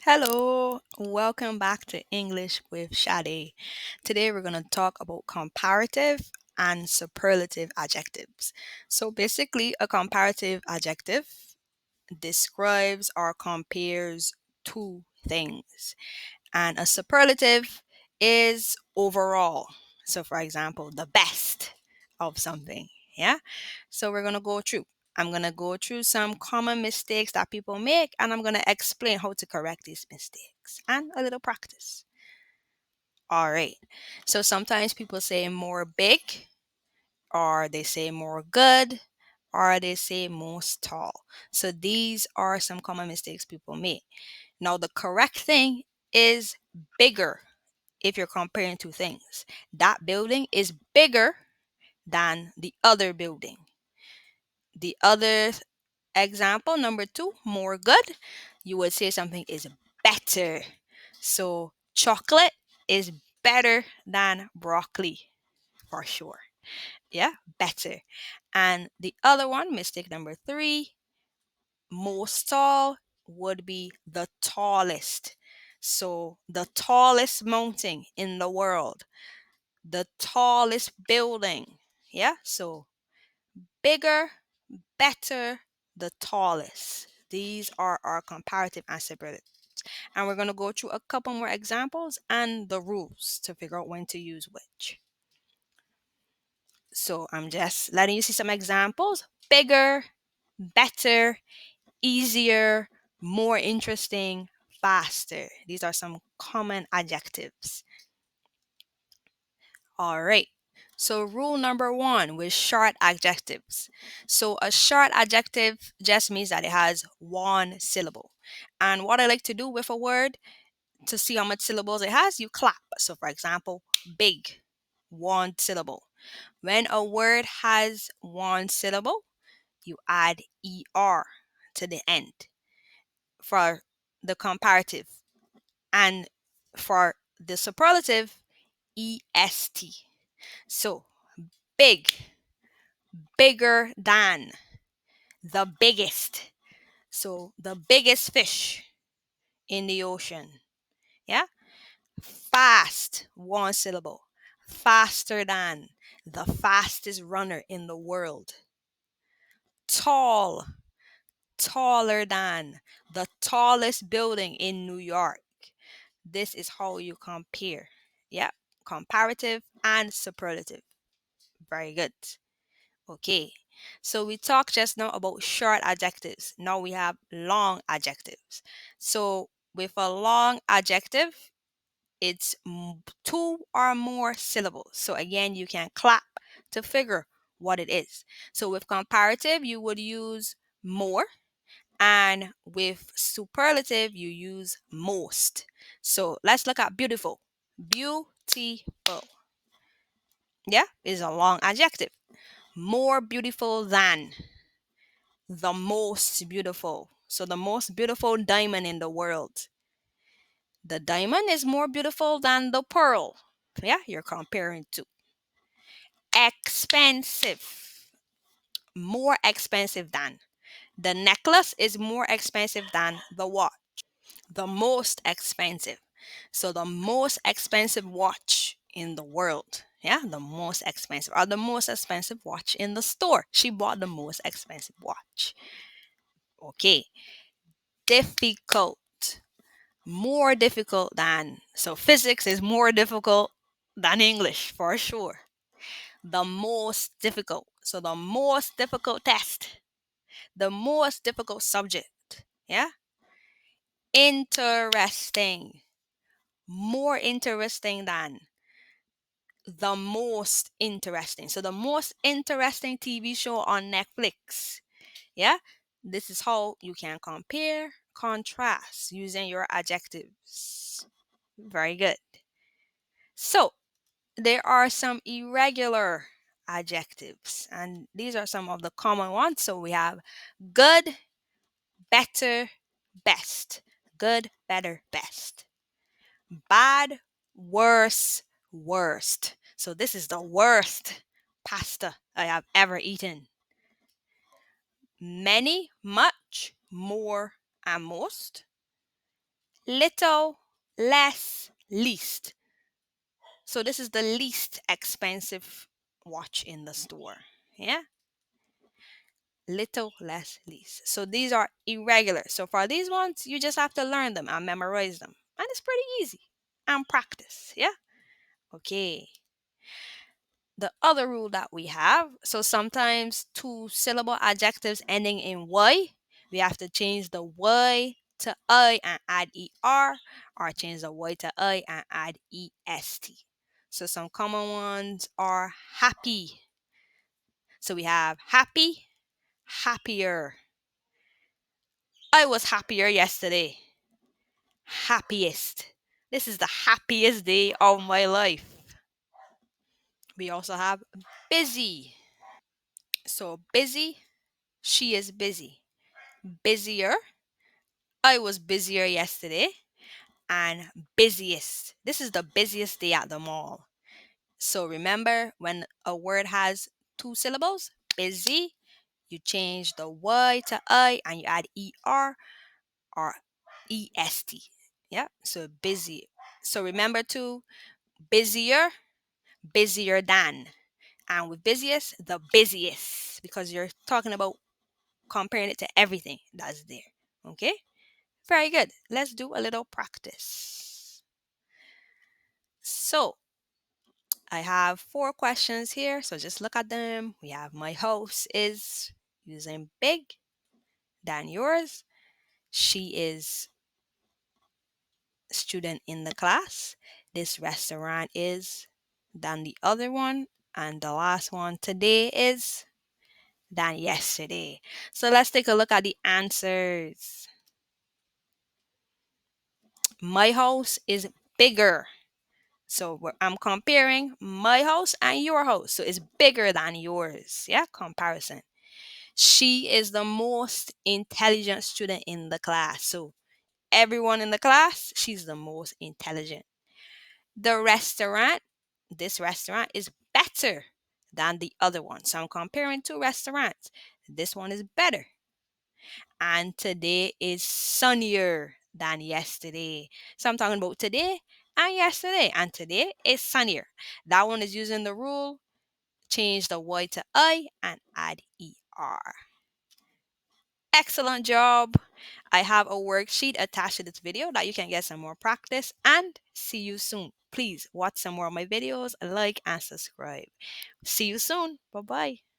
Hello, welcome back to English with Shade. Today we're going to talk about comparative and superlative adjectives. So basically, a comparative adjective describes or compares two things, and a superlative is overall. So, for example, the best of something. Yeah. So, we're going to go through. I'm going to go through some common mistakes that people make, and I'm going to explain how to correct these mistakes and a little practice. All right. So, sometimes people say more big, or they say more good, or they say most tall. So, these are some common mistakes people make. Now, the correct thing is bigger if you're comparing two things. That building is bigger than the other building. The other example, number two, more good, you would say something is better. So, chocolate is better than broccoli for sure. Yeah, better. And the other one, mistake number three, most tall would be the tallest. So, the tallest mountain in the world, the tallest building. Yeah, so bigger, better, the tallest. These are our comparative and separative. And we're going to go through a couple more examples and the rules to figure out when to use which. So I'm just letting you see some examples. Bigger, better, easier, more interesting, faster. These are some common adjectives. All right. So, rule number one with short adjectives. So, a short adjective just means that it has one syllable. And what I like to do with a word to see how much syllables it has, you clap. So, for example, big, one syllable. When a word has one syllable, you add er to the end for the comparative. And for the superlative, est. So, big, bigger than, the biggest. So, the biggest fish in the ocean. Yeah. Fast, one syllable. Faster than, the fastest runner in the world. Tall, taller than, the tallest building in New York. This is how you compare. Yeah. Comparative and superlative. Very good. Okay, so we talked just now about short adjectives. Now we have long adjectives. So with a long adjective, it's two or more syllables. So again, you can clap to figure what it is. So with comparative, you would use more, and with superlative, you use most. So let's look at beautiful. Beautiful. Yeah, is a long adjective. More beautiful than, the most beautiful. So the most beautiful diamond in the world. The diamond is more beautiful than the pearl. Yeah, you're comparing to. Expensive. More expensive than. The necklace is more expensive than the watch. The most expensive. So the most expensive watch in the world. Yeah, the most expensive, or the most expensive watch in the store. She bought the most expensive watch. Okay, difficult, more difficult than. So physics is more difficult than English for sure. The most difficult. So the most difficult test, the most difficult subject. Yeah. Interesting, more interesting than, the most interesting. So the most interesting TV show on Netflix. Yeah. This is how you can compare, contrast using your adjectives. Very good. So, there are some irregular adjectives, and these are some of the common ones. So, we have good, better, best. Good, better, best. Bad, worse, worst. So, this is the worst pasta I have ever eaten. Many, much, more, and most. Little, less, least. So this is the least expensive watch in the store. Yeah? Little, less, least. So these are irregular. So for these ones, you just have to learn them and memorize them. And it's pretty easy. And practice. Yeah? Okay. The other rule that we have, so sometimes two syllable adjectives ending in Y, we have to change the Y to I and add ER, or change the Y to I and add EST. So some common ones are happy. So we have happy, happier. I was happier yesterday. Happiest. This is the happiest day of my life. We also have busy. So busy, she is busy. Busier, I was busier yesterday. And busiest, this is the busiest day at the mall. So remember, when a word has two syllables, busy, you change the Y to I and you add ER or EST. Yeah, so busy. So remember to busier, busier than. And with busiest, the busiest, because you're talking about comparing it to everything that's there. Okay? Very good. Let's do a little practice. So, I have four questions here. So just look at them. We have my house is using big than yours. She is student in the class. This restaurant is than the other one. And the last one today is than yesterday. So let's take a look at the answers. My house is bigger. So I'm comparing my house and your house. So it's bigger than yours. Yeah, comparison. She is the most intelligent student in the class. So everyone in the class, she's the most intelligent. The restaurant, this restaurant is better than the other one. So I'm comparing two restaurants. This one is better. And today is sunnier than yesterday. So I'm talking about today and yesterday. And today is sunnier. That one is using the rule change the Y to I and add ER. Excellent job. I have a worksheet attached to this video that you can get some more practice and see you soon. Please watch some more of my videos, like and subscribe. See you soon. Bye-bye.